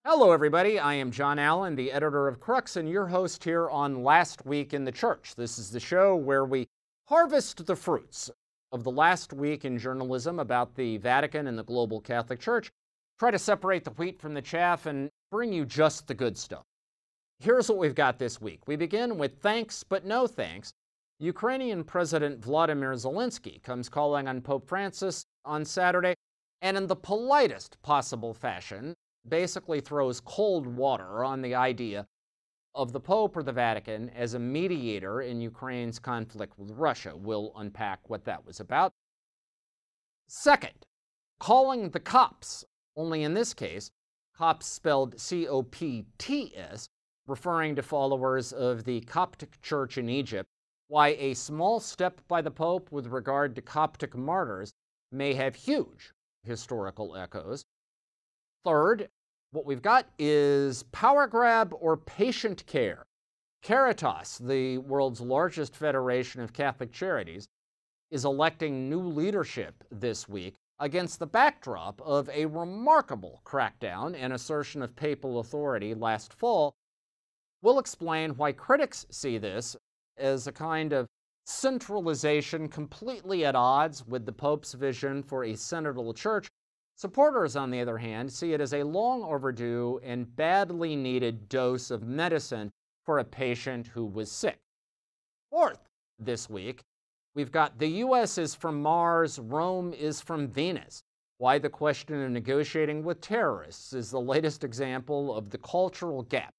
Hello, everybody. I am John Allen, the editor of Crux, and your host here on Last Week in the Church. This is the show where we harvest the fruits of the last week in journalism about the Vatican and the global Catholic Church, try to separate the wheat from the chaff, and bring you just the good stuff. Here's what we've got this week. We begin with thanks but no thanks. Ukrainian President Vladimir Zelensky comes calling on Pope Francis on Saturday, and in the politest possible fashion, basically throws cold water on the idea of the Pope or the Vatican as a mediator in Ukraine's conflict with Russia. We'll unpack what that was about. Second, calling the cops, only in this case, cops spelled C-O-P-T-S, referring to followers of the Coptic Church in Egypt, why a small step by the Pope with regard to Coptic Martyrs may have huge historical echoes. Third, what we've got is power grab or patient care. Caritas, the world's largest federation of Catholic charities, is electing new leadership this week against the backdrop of a remarkable crackdown and assertion of papal authority last fall. We'll explain why critics see this as a kind of centralization completely at odds with the Pope's vision for a synodal church. Supporters, on the other hand, see it as a long overdue and badly needed dose of medicine for a patient who was sick. Fourth, this week, we've got the U.S. is from Mars, Rome is from Venus. Why the question of negotiating with terrorists is the latest example of the cultural gap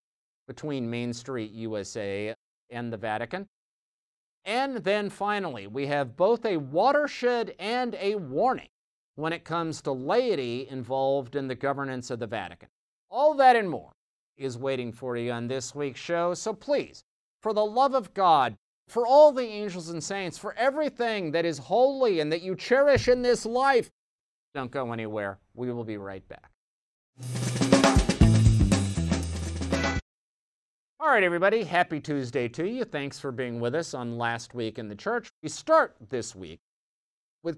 between Main Street USA and the Vatican. And then finally, we have both a watershed and a warning when it comes to laity involved in the governance of the Vatican. All that and more is waiting for you on this week's show, so please, for the love of God, for all the angels and saints, for everything that is holy and that you cherish in this life, don't go anywhere. We will be right back. All right, everybody, happy Tuesday to you. Thanks for being with us on Last Week in the Church. We start this week with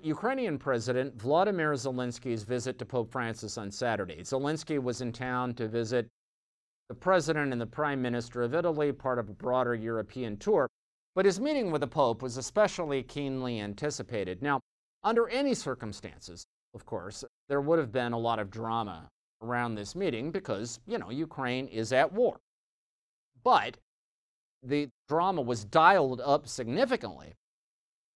Ukrainian President Vladimir Zelensky's visit to Pope Francis on Saturday. Zelensky was in town to visit the President and the Prime Minister of Italy, part of a broader European tour, but his meeting with the Pope was especially keenly anticipated. Now, under any circumstances, of course, there would have been a lot of drama around this meeting because, Ukraine is at war. But the drama was dialed up significantly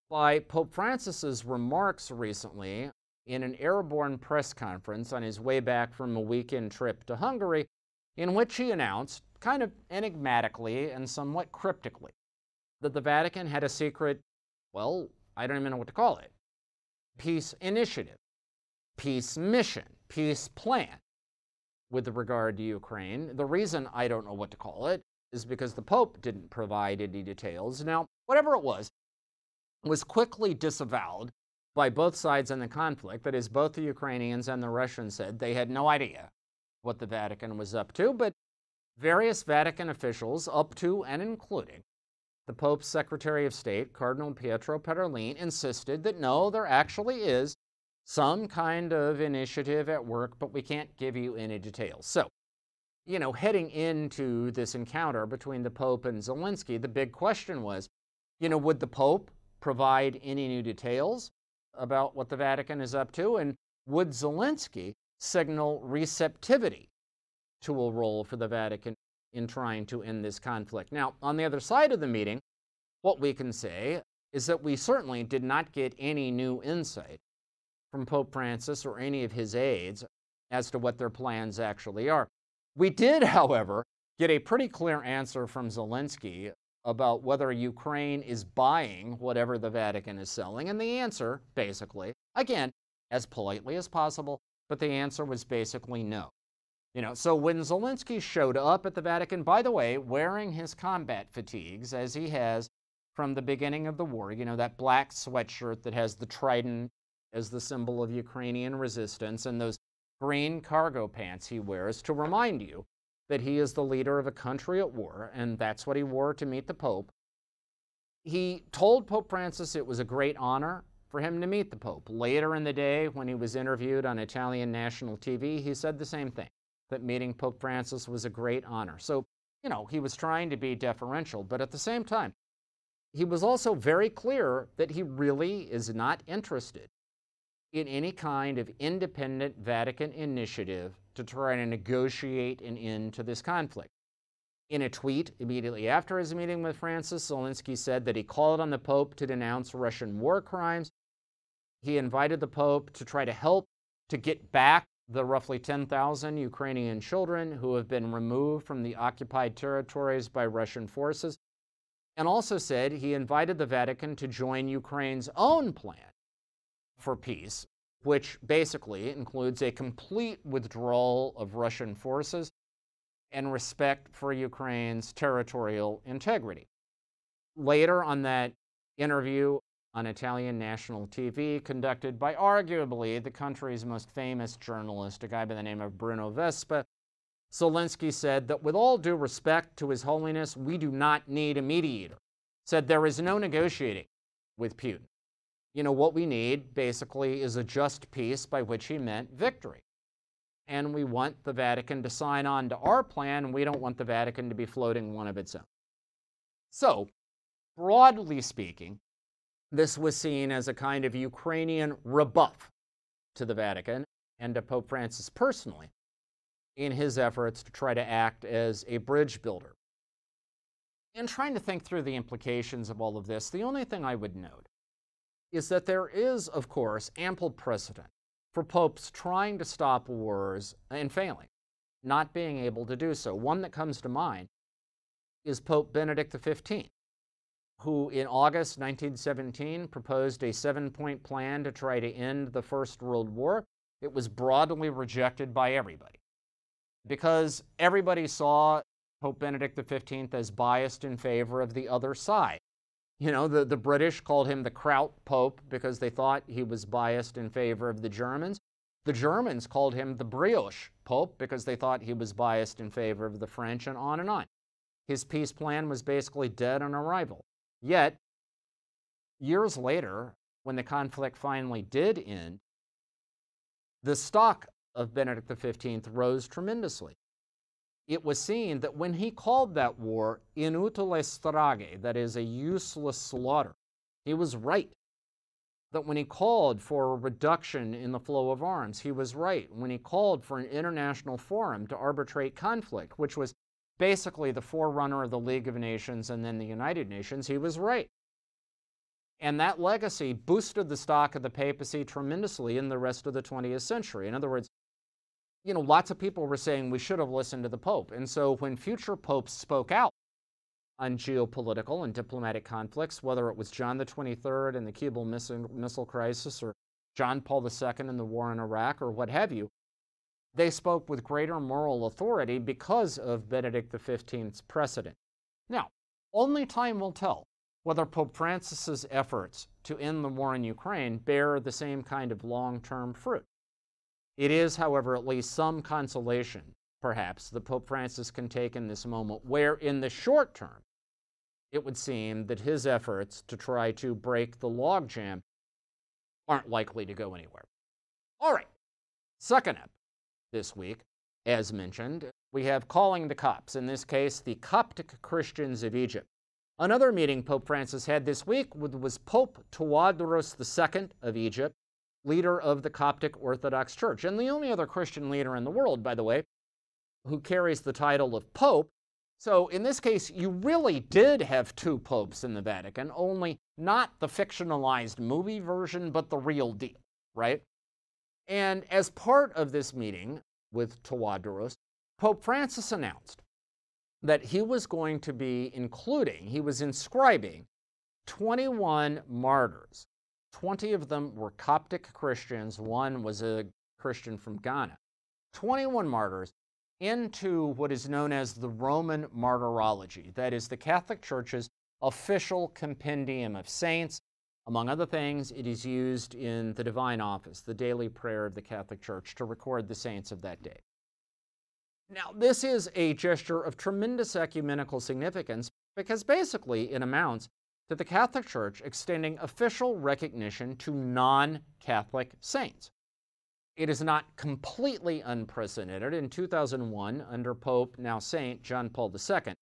by Pope Francis's remarks recently in an airborne press conference on his way back from a weekend trip to Hungary, in which he announced, kind of enigmatically and somewhat cryptically, that the Vatican had a secret, well, I don't even know what to call it, peace initiative, peace mission, peace plan with regard to Ukraine. The reason I don't know what to call it is because the Pope didn't provide any details. Now, whatever it was quickly disavowed by both sides in the conflict. That is, both the Ukrainians and the Russians said they had no idea what the Vatican was up to, but various Vatican officials, up to and including the Pope's Secretary of State, Cardinal Pietro Parolin, insisted that no, there actually is some kind of initiative at work, but we can't give you any details. So, heading into this encounter between the Pope and Zelensky, the big question was, would the Pope provide any new details about what the Vatican is up to, and would Zelensky signal receptivity to a role for the Vatican in trying to end this conflict? Now, on the other side of the meeting, what we can say is that we certainly did not get any new insight from Pope Francis or any of his aides as to what their plans actually are. We did, however, get a pretty clear answer from Zelensky about whether Ukraine is buying whatever the Vatican is selling. And the answer, basically, again, as politely as possible, but the answer was basically no. So when Zelensky showed up at the Vatican, by the way, wearing his combat fatigues, as he has from the beginning of the war, that black sweatshirt that has the trident as the symbol of Ukrainian resistance, and those green cargo pants he wears to remind you that he is the leader of a country at war, and that's what he wore to meet the Pope. He told Pope Francis it was a great honor for him to meet the Pope. Later in the day, when he was interviewed on Italian national TV, he said the same thing. that meeting Pope Francis was a great honor. So, he was trying to be deferential, but at the same time, he was also very clear that he really is not interested in any kind of independent Vatican initiative to try to negotiate an end to this conflict. In a tweet immediately after his meeting with Francis, Zelensky said that he called on the Pope to denounce Russian war crimes. He invited the Pope to try to help to get back the roughly 10,000 Ukrainian children who have been removed from the occupied territories by Russian forces, and also said he invited the Vatican to join Ukraine's own plan for peace, which basically includes a complete withdrawal of Russian forces and respect for Ukraine's territorial integrity. Later on that interview on Italian national TV, conducted by arguably the country's most famous journalist, a guy by the name of Bruno Vespa, Zelensky said that with all due respect to His Holiness, we do not need a mediator. Said there is no negotiating with Putin. What we need basically is a just peace, by which he meant victory. And we want the Vatican to sign on to our plan. We don't want the Vatican to be floating one of its own. So, broadly speaking, this was seen as a kind of Ukrainian rebuff to the Vatican and to Pope Francis personally in his efforts to try to act as a bridge builder. In trying to think through the implications of all of this, the only thing I would note is that there is, of course, ample precedent for popes trying to stop wars and failing, not being able to do so. One that comes to mind is Pope Benedict XV, who in August 1917 proposed a 7-point plan to try to end the First World War. It was broadly rejected by everybody because everybody saw Pope Benedict XV as biased in favor of the other side. The British called him the Kraut Pope because they thought he was biased in favor of the Germans. The Germans called him the Brioche Pope because they thought he was biased in favor of the French, and on and on. His peace plan was basically dead on arrival. Yet, years later, when the conflict finally did end, the stock of Benedict XV rose tremendously. It was seen that when he called that war inutile strage, that is, a useless slaughter, he was right. That when he called for a reduction in the flow of arms, he was right. When he called for an international forum to arbitrate conflict, which was basically the forerunner of the League of Nations and then the United Nations, he was right. And that legacy boosted the stock of the papacy tremendously in the rest of the 20th century. In other words, lots of people were saying we should have listened to the Pope. And so when future popes spoke out on geopolitical and diplomatic conflicts, whether it was John the 23rd and the Cuban Missile Crisis, or John Paul II and the war in Iraq, or what have you, they spoke with greater moral authority because of Benedict XV's precedent. Now, only time will tell whether Pope Francis's efforts to end the war in Ukraine bear the same kind of long-term fruit. It is, however, at least some consolation, perhaps, that Pope Francis can take in this moment where, in the short term, it would seem that his efforts to try to break the logjam aren't likely to go anywhere. All right, second up this week, as mentioned, we have calling the Copts, in this case, the Coptic Christians of Egypt. Another meeting Pope Francis had this week was Pope Tawadros II of Egypt, leader of the Coptic Orthodox Church, and the only other Christian leader in the world, by the way, who carries the title of Pope. So in this case, you really did have two popes in the Vatican, only not the fictionalized movie version, but the real deal, right? And as part of this meeting with Tawadros, Pope Francis announced that he was going to be inscribing 21 martyrs. 20 of them were Coptic Christians. One was a Christian from Ghana. 21 martyrs into what is known as the Roman Martyrology. That is the Catholic Church's official compendium of saints. Among other things, it is used in the Divine Office, the daily prayer of the Catholic Church, to record the saints of that day. Now, this is a gesture of tremendous ecumenical significance because basically it amounts to the Catholic Church extending official recognition to non-Catholic saints. It is not completely unprecedented. In 2001, under Pope, now Saint, John Paul II,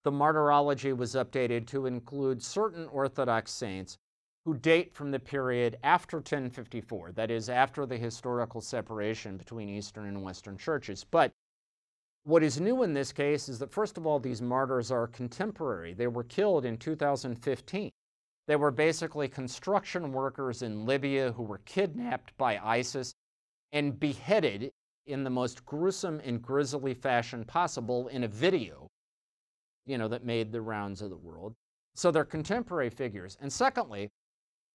the martyrology was updated to include certain Orthodox saints who date from the period after 1054, that is, after the historical separation between Eastern and Western churches. But what is new in this case is that, first of all, these martyrs are contemporary. They were killed in 2015. They were basically construction workers in Libya who were kidnapped by ISIS and beheaded in the most gruesome and grisly fashion possible in a video, that made the rounds of the world. So they're contemporary figures. And secondly,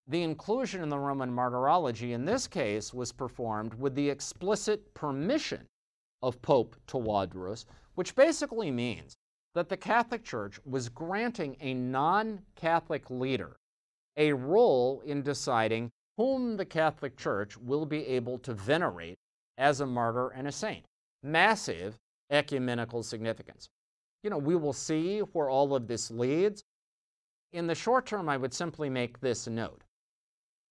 the inclusion in the Roman martyrology in this case was performed with the explicit permission of Pope Tawadros, which basically means that the Catholic Church was granting a non-Catholic leader a role in deciding whom the Catholic Church will be able to venerate as a martyr and a saint. Massive ecumenical significance. We will see where all of this leads. In the short term, I would simply make this note,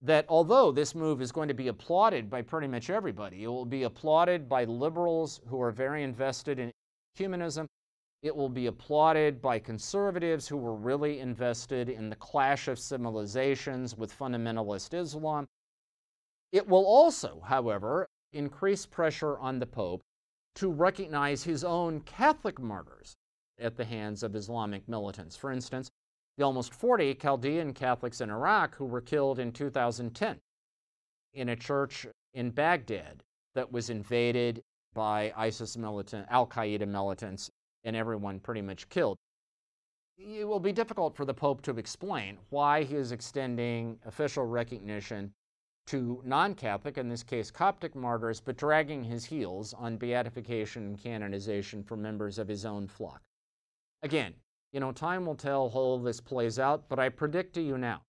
that although this move is going to be applauded by pretty much everybody, it will be applauded by liberals who are very invested in humanism. It will be applauded by conservatives who were really invested in the clash of civilizations with fundamentalist Islam. It will also, however, increase pressure on the Pope to recognize his own Catholic martyrs at the hands of Islamic militants. For instance, the almost 40 Chaldean Catholics in Iraq who were killed in 2010 in a church in Baghdad that was invaded by ISIS militant, Al-Qaeda militants, and everyone pretty much killed. It will be difficult for the Pope to explain why he is extending official recognition to non-Catholic, in this case Coptic martyrs, but dragging his heels on beatification and canonization for members of his own flock. Again, time will tell how all this plays out, but I predict to you now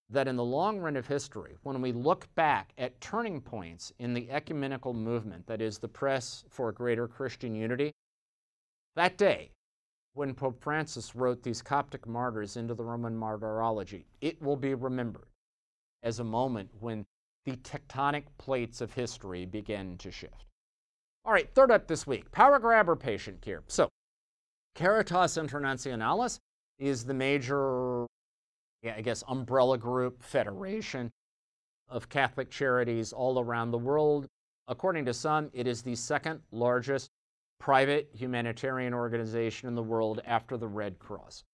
that in the long run of history, when we look back at turning points in the ecumenical movement, that is the press for greater Christian unity, that day, when Pope Francis wrote these Coptic martyrs into the Roman martyrology, it will be remembered as a moment when the tectonic plates of history began to shift. All right, third up this week, power grab or patient care. So, Caritas Internationalis is the major, umbrella group, federation of Catholic charities all around the world. According to some, it is the second largest private humanitarian organization in the world after the Red Cross.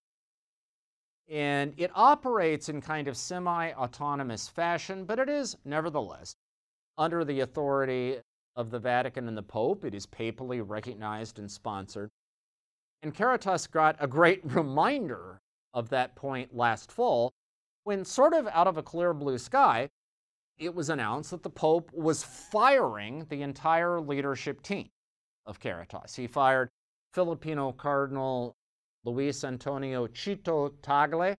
And it operates in kind of semi-autonomous fashion, but it is nevertheless under the authority of the Vatican and the Pope. It is papally recognized and sponsored. And Caritas got a great reminder of that point last fall when, sort of out of a clear blue sky, it was announced that the Pope was firing the entire leadership team of Caritas. He fired Filipino Cardinal Luis Antonio Chito Tagle,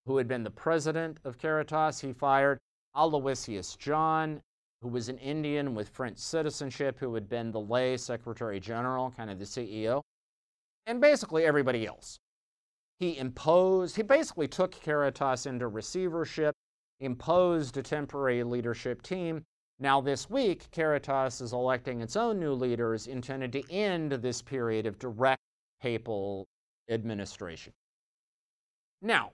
who had been the president of Caritas. He fired Aloysius John, who was an Indian with French citizenship, who had been the lay secretary general, kind of the CEO, and basically everybody else. He basically took Caritas into receivership, imposed a temporary leadership team. Now this week, Caritas is electing its own new leaders intended to end this period of direct papal administration. Now,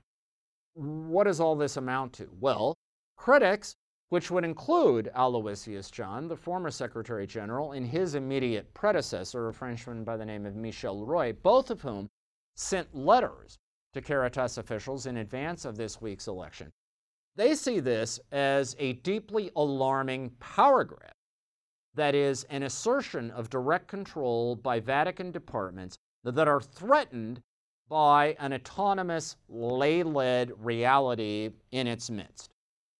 what does all this amount to? Well, critics, which would include Aloysius John, the former Secretary General, and his immediate predecessor, a Frenchman by the name of Michel Roy, both of whom sent letters to Caritas officials in advance of this week's election. They see this as a deeply alarming power grab, that is, an assertion of direct control by Vatican departments that are threatened by an autonomous, lay-led reality in its midst.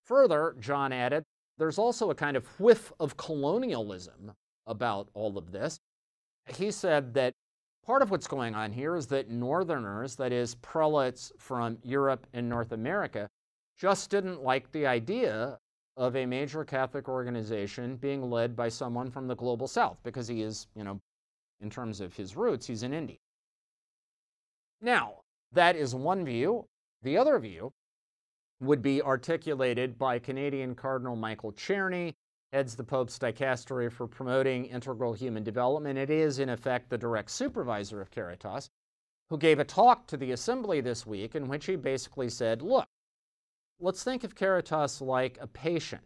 Further, John added, there's also a kind of whiff of colonialism about all of this. He said that part of what's going on here is that Northerners, that is, prelates from Europe and North America, just didn't like the idea of a major Catholic organization being led by someone from the global South, because he is, in terms of his roots, he's an Indian. Now, that is one view. The other view would be articulated by Canadian Cardinal Michael Czerny heads the Pope's dicastery for promoting integral human development. It is, in effect, the direct supervisor of Caritas, who gave a talk to the Assembly this week in which he basically said, look, let's think of Caritas like a patient,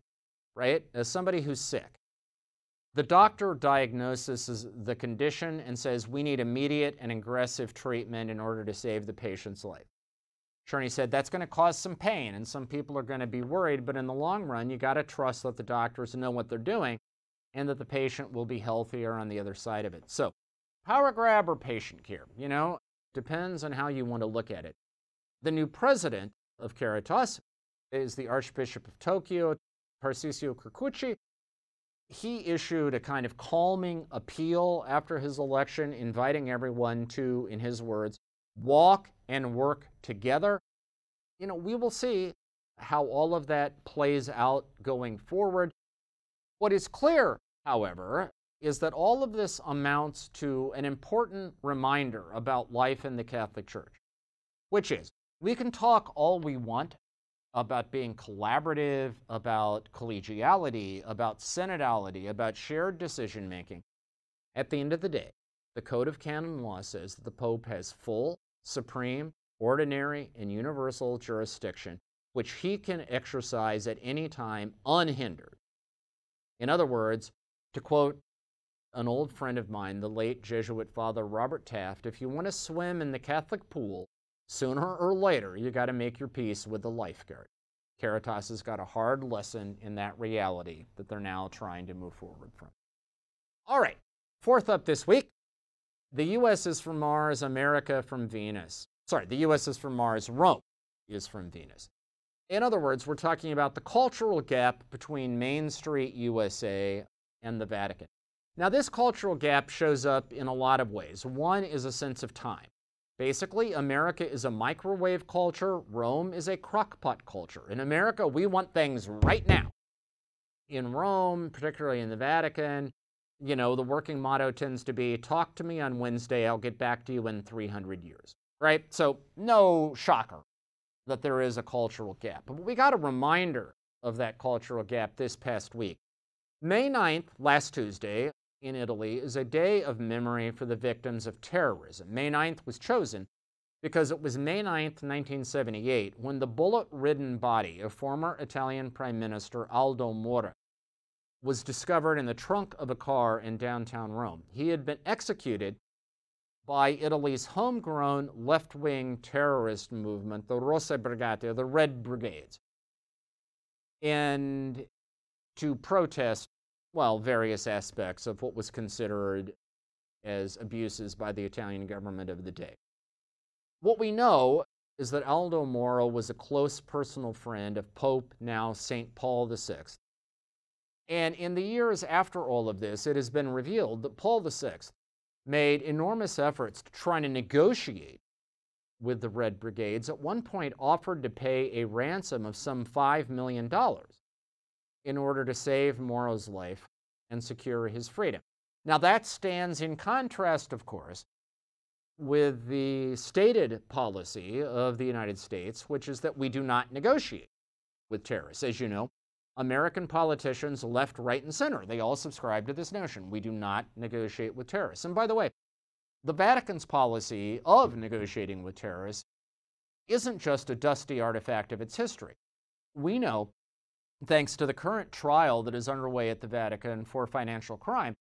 right? As somebody who's sick. The doctor diagnoses the condition and says, we need immediate and aggressive treatment in order to save the patient's life. Sure, and he said, that's going to cause some pain, and some people are going to be worried, but in the long run, you got to trust that the doctors know what they're doing and that the patient will be healthier on the other side of it. So, power grab or patient care, depends on how you want to look at it. The new president of Caritas is the Archbishop of Tokyo, Tarcisio Kikuchi. He issued a kind of calming appeal after his election, inviting everyone to, in his words, walk and work together. We will see how all of that plays out going forward. What is clear, however, is that all of this amounts to an important reminder about life in the Catholic Church, which is we can talk all we want about being collaborative, about collegiality, about synodality, about shared decision-making. At the end of the day, the Code of Canon Law says that the Pope has full, supreme, ordinary, and universal jurisdiction, which he can exercise at any time unhindered. In other words, to quote an old friend of mine, the late Jesuit Father Robert Taft, if you want to swim in the Catholic pool, sooner or later, you got to make your peace with the lifeguard. Caritas has got a hard lesson in that reality that they're now trying to move forward from. All right, fourth up this week, the U.S. is from Mars, America from Venus. Sorry, the U.S. is from Mars, Rome is from Venus. In other words, we're talking about the cultural gap between Main Street, USA, and the Vatican. Now, this cultural gap shows up in a lot of ways. One is a sense of time. Basically, America is a microwave culture. Rome is a crockpot culture. In America, we want things right now. In Rome, particularly in the Vatican, the working motto tends to be, talk to me on Wednesday, I'll get back to you in 300 years, right? So no shocker that there is a cultural gap. But we got a reminder of that cultural gap this past week. May 9th, last Tuesday, in Italy, is a day of memory for the victims of terrorism. May 9th was chosen because it was May 9th, 1978, when the bullet-ridden body of former Italian Prime Minister Aldo Moro was discovered in the trunk of a car in downtown Rome. He had been executed by Italy's homegrown left-wing terrorist movement, the Rosse Brigate, or the Red Brigades, and to protest, various aspects of what was considered as abuses by the Italian government of the day. What we know is that Aldo Moro was a close personal friend of Pope, now St. Paul VI. And in the years after all of this, it has been revealed that Paul VI made enormous efforts to try to negotiate with the Red Brigades. At one point offered to pay a ransom of some $5 million in order to save Moro's life and secure his freedom. Now that stands in contrast, of course, with the stated policy of the United States, which is that we do not negotiate with terrorists. As you know, American politicians, left, right, and center, they all subscribe to this notion. We do not negotiate with terrorists. And by the way, the Vatican's policy of negotiating with terrorists isn't just a dusty artifact of its history. We know, thanks to the current trial that is underway at the Vatican for financial crime,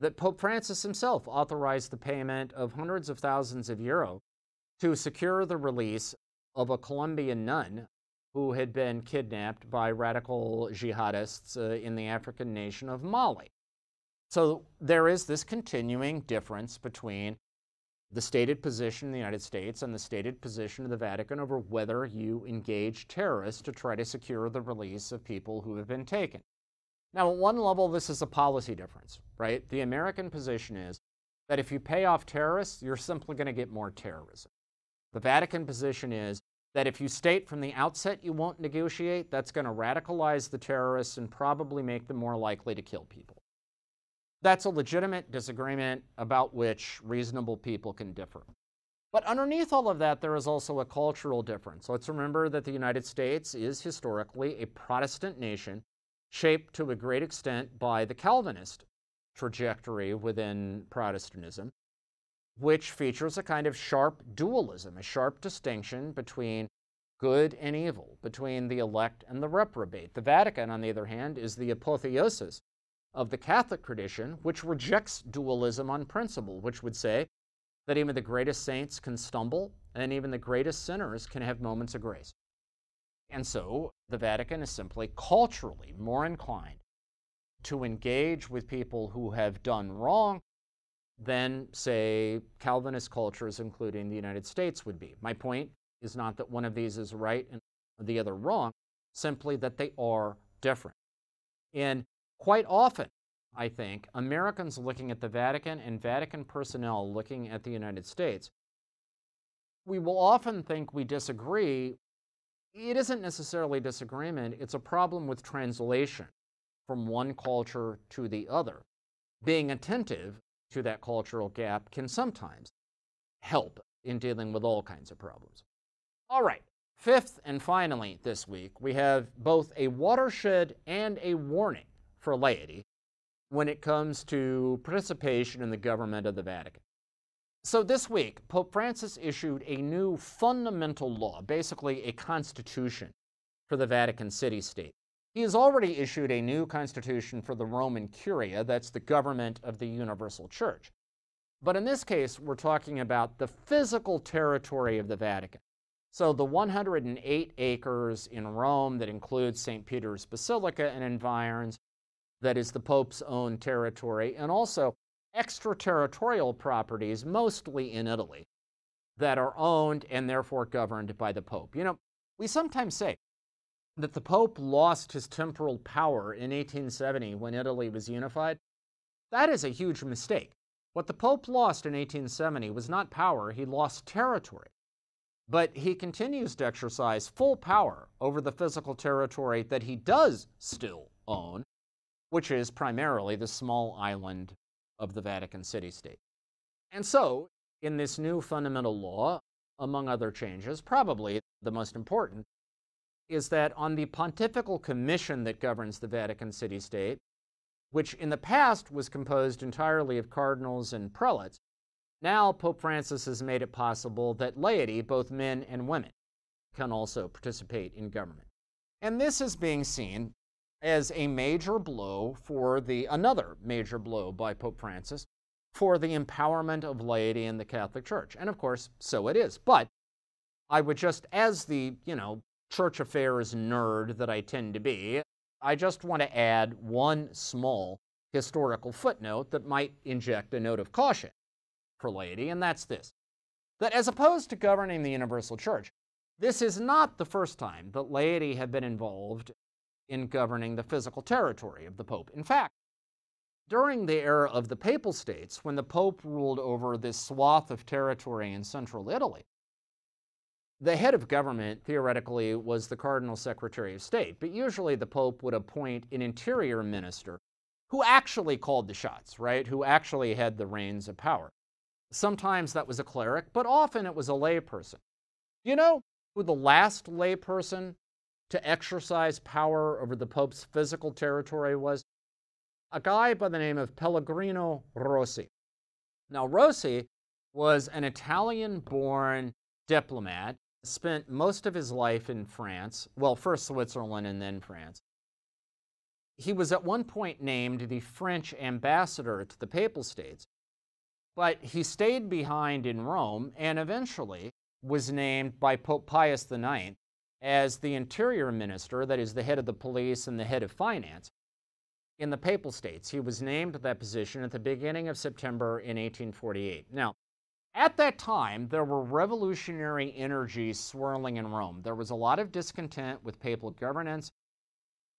that Pope Francis himself authorized the payment of hundreds of thousands of euros to secure the release of a Colombian nun who had been kidnapped by radical jihadists in the African nation of Mali. So there is this continuing difference between the stated position in the United States and the stated position of the Vatican over whether you engage terrorists to try to secure the release of people who have been taken. Now, at one level, this is a policy difference, right? The American position is that if you pay off terrorists, you're simply going to get more terrorism. The Vatican position is that if you state from the outset you won't negotiate, that's going to radicalize the terrorists and probably make them more likely to kill people. That's a legitimate disagreement about which reasonable people can differ. But underneath all of that, there is also a cultural difference. Let's remember that the United States is historically a Protestant nation shaped to a great extent by the Calvinist trajectory within Protestantism, which features a kind of sharp dualism, a sharp distinction between good and evil, between the elect and the reprobate. The Vatican, on the other hand, is the apotheosis of the Catholic tradition, which rejects dualism on principle, which would say that even the greatest saints can stumble and even the greatest sinners can have moments of grace. And so the Vatican is simply culturally more inclined to engage with people who have done wrong than, say, Calvinist cultures, including the United States, would be. My point is not that one of these is right and the other wrong, simply that they are different. And quite often, I think, Americans looking at the Vatican and Vatican personnel looking at the United States, we will often think we disagree. It isn't necessarily disagreement, it's a problem with translation from one culture to the other. Being attentive to that cultural gap can sometimes help in dealing with all kinds of problems. All right, fifth and finally this week, we have both a watershed and a warning for laity when it comes to participation in the government of the Vatican. So this week, Pope Francis issued a new fundamental law, basically a constitution for the Vatican City State. He has already issued a new constitution for the Roman Curia, that's the government of the Universal Church. But in this case, we're talking about the physical territory of the Vatican. So the 108 acres in Rome that includes St. Peter's Basilica and environs, that is the Pope's own territory, and also extraterritorial properties, mostly in Italy, that are owned and therefore governed by the Pope. You know, we sometimes say that the Pope lost his temporal power in 1870 when Italy was unified. That is a huge mistake. What the Pope lost in 1870 was not power, he lost territory. But he continues to exercise full power over the physical territory that he does still own, which is primarily the small island of the Vatican City State. And so, in this new fundamental law, among other changes, probably the most important, is that on the pontifical commission that governs the Vatican City State, which in the past was composed entirely of cardinals and prelates, now Pope Francis has made it possible that laity, both men and women, can also participate in government. And this is being seen as a major blow for another major blow by Pope Francis for the empowerment of laity in the Catholic Church. And of course, so it is. But I would just, as the, church affairs nerd that I tend to be, I just want to add one small historical footnote that might inject a note of caution for laity, and that's this: that as opposed to governing the universal church, this is not the first time that laity have been involved in governing the physical territory of the Pope. In fact, during the era of the Papal States, when the Pope ruled over this swath of territory in central Italy, the head of government, theoretically, was the Cardinal Secretary of State, but usually the Pope would appoint an interior minister who actually called the shots, right? Who actually had the reins of power. Sometimes that was a cleric, but often it was a layperson. Do you know who the last layperson to exercise power over the Pope's physical territory was? A guy by the name of Pellegrino Rossi. Now, Rossi was an Italian-born diplomat, spent most of his life in France, well, first Switzerland and then France. He was at one point named the French ambassador to the Papal States, but he stayed behind in Rome and eventually was named by Pope Pius IX as the interior minister, that is the head of the police and the head of finance, in the Papal States. He was named to that position at the beginning of September in 1848. Now, at that time, there were revolutionary energies swirling in Rome. There was a lot of discontent with papal governance,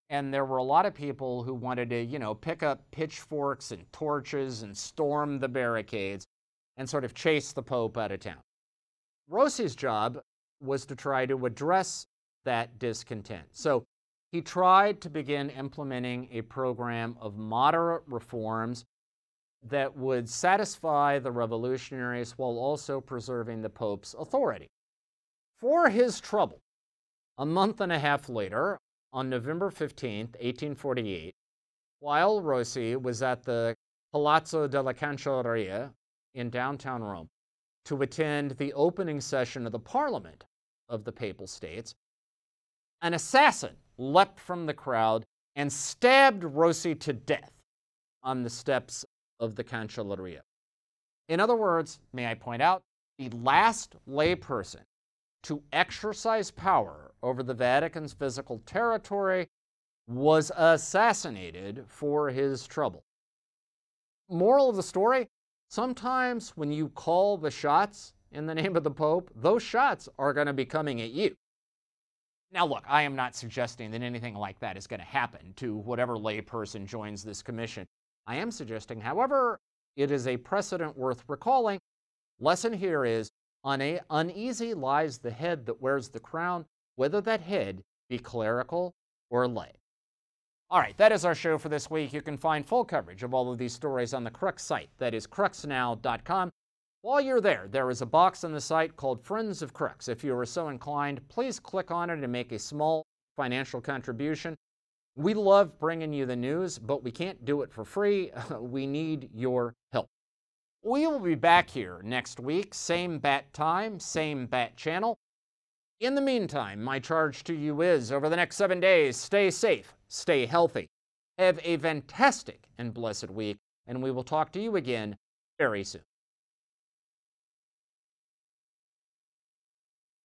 and there were a lot of people who wanted to, pick up pitchforks and torches and storm the barricades and sort of chase the Pope out of town. Rossi's job was to try to address that discontent. So he tried to begin implementing a program of moderate reforms that would satisfy the revolutionaries while also preserving the Pope's authority. For his trouble, a month and a half later, on November 15th, 1848, while Rossi was at the Palazzo della Cancelleria in downtown Rome to attend the opening session of the Parliament of the Papal States, an assassin leapt from the crowd and stabbed Rossi to death on the steps of the Cancelleria. In other words, may I point out, the last layperson to exercise power over the Vatican's physical territory was assassinated for his trouble. Moral of the story, sometimes when you call the shots in the name of the Pope, those shots are going to be coming at you. Now look, I am not suggesting that anything like that is going to happen to whatever layperson joins this commission. I am suggesting, however, it is a precedent worth recalling. Lesson here is, uneasy lies the head that wears the crown, whether that head be clerical or lay. All right, that is our show for this week. You can find full coverage of all of these stories on the Crux site. That is cruxnow.com. While you're there, there is a box on the site called Friends of Crux. If you are so inclined, please click on it and make a small financial contribution. We love bringing you the news, but we can't do it for free. We need your help. We will be back here next week, same bat time, same bat channel. In the meantime, my charge to you is, over the next 7 days, stay safe, stay healthy, have a fantastic and blessed week, and we will talk to you again very soon.